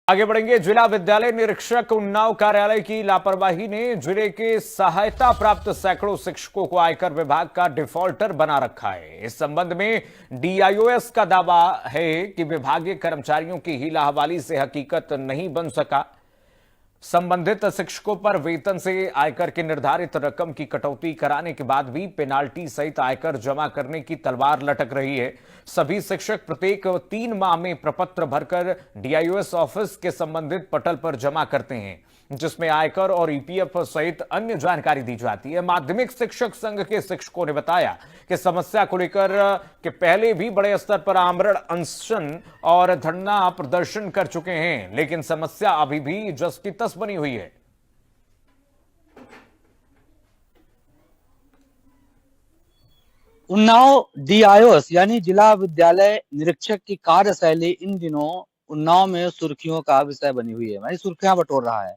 आगे बढ़ेंगे। जिला विद्यालय निरीक्षक उन्नाव कार्यालय की लापरवाही ने जिले के सहायता प्राप्त सैकड़ों शिक्षकों को आयकर विभाग का डिफॉल्टर बना रखा है। इस संबंध में डीआईओएस का दावा है कि विभागीय कर्मचारियों की हीला हवाली से हकीकत नहीं बन सका। संबंधित शिक्षकों पर वेतन से आयकर की निर्धारित रकम की कटौती कराने के बाद भी पेनाल्टी सहित आयकर जमा करने की तलवार लटक रही है। सभी शिक्षक प्रत्येक 3 माह में प्रपत्र भरकर डीआईओएस ऑफिस के संबंधित पटल पर जमा करते हैं, जिसमें आयकर और ईपीएफ सहित अन्य जानकारी दी जाती है। माध्यमिक शिक्षक संघ के शिक्षकों ने बताया कि समस्या को लेकर के पहले भी बड़े स्तर पर आमरण अनशन और धरना प्रदर्शन कर चुके हैं, लेकिन समस्या अभी भी जस की तस बनी हुई है। उन्नाव डीआईओएस यानी जिला विद्यालय निरीक्षक की कार्यशैली इन दिनों उन्नाव में सुर्खियों का विषय बनी हुई है, सुर्खियां बटोर रहा है।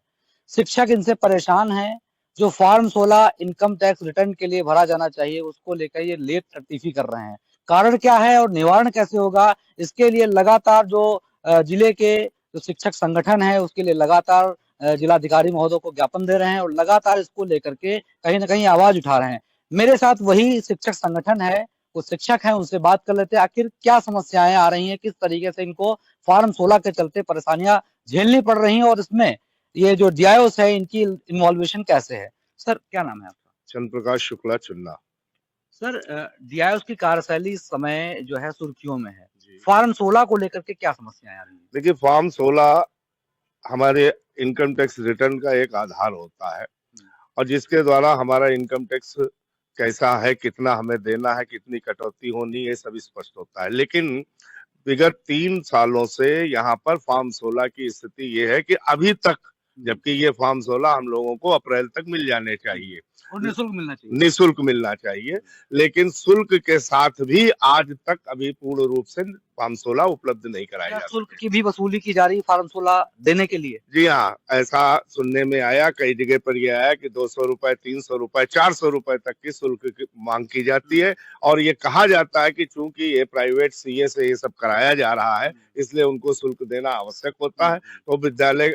शिक्षक इनसे परेशान हैं। जो फॉर्म 16 इनकम टैक्स रिटर्न के लिए भरा जाना चाहिए, उसको लेकर ये लेट तकलीफी कर रहे हैं। कारण क्या है और निवारण कैसे होगा, इसके लिए लगातार जो जिले के जो शिक्षक संगठन है, उसके लिए लगातार जिलाधिकारी महोदय को ज्ञापन दे रहे हैं और लगातार इसको लेकर के कहीं ना कहीं आवाज उठा रहे हैं। मेरे साथ वही शिक्षक संगठन है, वो शिक्षक हैं, उनसे बात कर लेते हैं। आखिर क्या समस्याएं आ रही हैं, किस तरीके से इनको फॉर्म 16 के चलते परेशानियां झेलनी पड़ रही हैं और इसमें ये जो डीआईओएस है इनकी इन्वॉल्वेशन कैसे है। सर, क्या नाम है आपका? चंद्र प्रकाश शुक्ला चुन्ना। सर, डीआईओएस की कार्यशैली इस समय जो है सुर्खियों में है। फॉर्म 16 को लेकर के क्या समस्याएं आ रही हैं? देखिए, फॉर्म 16 हमारे इनकम टैक्स रिटर्न का एक आधार होता है और जिसके द्वारा हमारा इनकम टैक्स कैसा है, कितना हमें देना है, कितनी कटौती होनी, ये सब स्पष्ट होता है। लेकिन विगत 3 सालों से यहाँ पर फॉर्म 16 की स्थिति ये है कि अभी तक, जबकि ये फॉर्म 16 हम लोगों को अप्रैल तक मिल जाने चाहिए और निःशुल्क मिलना चाहिए। निःशुल्क मिलना चाहिए, लेकिन शुल्क के साथ भी आज तक अभी पूर्ण रूप से फॉर्म 16 उपलब्ध नहीं कराया जा शुल्क की भी वसूली की जा रही है फॉर्म 16 देने के लिए? जी हाँ, ऐसा सुनने में आया। कई जगह पर यह आया कि 200 रुपए, 300 रुपए, 400 रुपए तक की शुल्क की मांग की जाती है और ये कहा जाता है कि चूंकि ये प्राइवेट सीए से ये सब कराया जा रहा है, इसलिए उनको शुल्क देना आवश्यक होता है। तो विद्यालय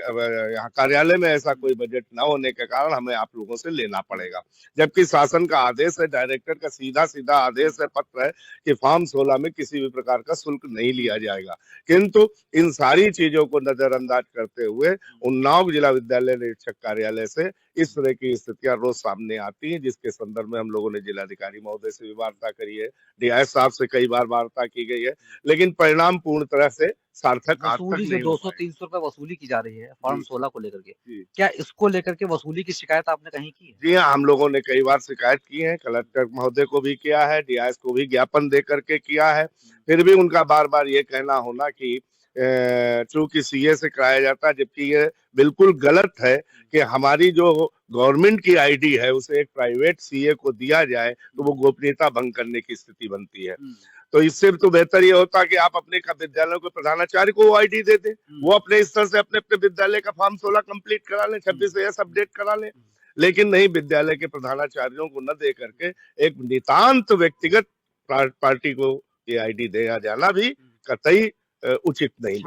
यहाँ कार्यालय में ऐसा कोई बजट न होने के कारण हमें आप लोगों से लेना पड़ेगा, जबकि शासन का आदेश है, डायरेक्टर का सीधा आदेश है, पत्र है कि फॉर्म 16 में किसी भी प्रकार का शुल्क नहीं लिया जाएगा। किंतु इन सारी चीजों को नजरअंदाज करते हुए उन्नाव जिला विद्यालय निरीक्षक कार्यालय से इस तरह की स्थितियां रोज सामने आती हैं, जिसके संदर्भ में हम लोगों ने जिलाधिकारी महोदय से भी वार्ता करी है, डीआईएस साहब से कई बार वार्ता की गई है, लेकिन परिणाम पूर्ण तरह से सार्थक आज तक नहीं। 200-300 रुपए वसूली की जा रही है फॉर्म 16 को लेकर के, क्या इसको लेकर के वसूली की शिकायत आपने कहीं की है? जी हाँ, हम लोगों ने कई बार शिकायत की है, कलेक्टर महोदय को भी किया है, डीआईएस को भी ज्ञापन दे करके किया है। फिर भी उनका बार बार ये कहना होना कि चूंकि सीए से कराया जाता है, जबकि ये बिल्कुल गलत है कि हमारी जो गवर्नमेंट की आईडी है उसे एक प्राइवेट सीए को दिया जाए तो वो गोपनीयता भंग करने की स्थिति बनती है। तो इससे तो बेहतर ये होता कि आप अपने विद्यालयों के प्रधानाचार्य को आईडी दे दें, वो अपने स्तर से अपने अपने विद्यालय का फॉर्म 16 कंप्लीट करा लें, 26 अपडेट करा लें। लेकिन नहीं, विद्यालय के प्रधानाचार्यों को न दे करके एक नितांत व्यक्तिगत पार्टी को ये आईडी दिया जाना भी कतई उचित नहीं।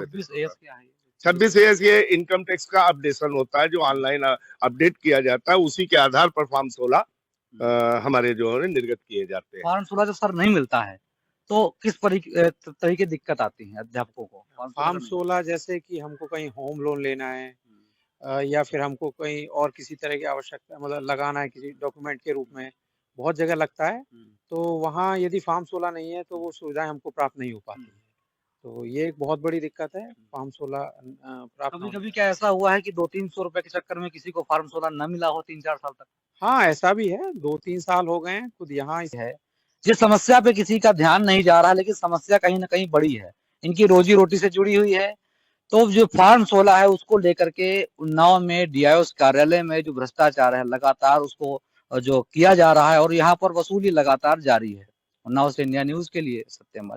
26 ये इनकम टैक्स का अपडेशन होता है जो ऑनलाइन अपडेट किया जाता है, उसी के आधार पर फॉर्म 16 हमारे जो है निर्गत किए जाते हैं। फॉर्म 16 जब सर नहीं मिलता है तो किस तरीके दिक्कत आती है अध्यापकों को? फॉर्म 16 जैसे कि हमको कहीं होम लोन लेना है या फिर हमको कहीं और किसी तरह की आवश्यकता मतलब लगाना है किसी डॉक्यूमेंट के रूप में, बहुत जगह लगता है, तो वहाँ यदि फॉर्म 16 नहीं है तो वो सुविधाएं हमको प्राप्त नहीं हो पाती है। तो ये एक बहुत बड़ी दिक्कत है फॉर्म 16 प्राप्त। कभी क्या ऐसा हुआ है कि 200-300 रुपए के चक्कर में किसी को फॉर्म 16 न मिला हो 3-4 साल तक? हाँ, ऐसा भी है, 2-3 साल हो गए हैं, खुद यहाँ है जिस समस्या पे किसी का ध्यान नहीं जा रहा, लेकिन समस्या कहीं ना कहीं बड़ी है, इनकी रोजी रोटी से जुड़ी हुई है। तो जो फॉर्म 16 है उसको लेकर के उन्नाव में डीआईओएस कार्यालय में जो भ्रष्टाचार है लगातार उसको जो किया जा रहा है और यहाँ पर वसूली लगातार जारी है। उन्नाव से इंडिया न्यूज के लिए सत्यम।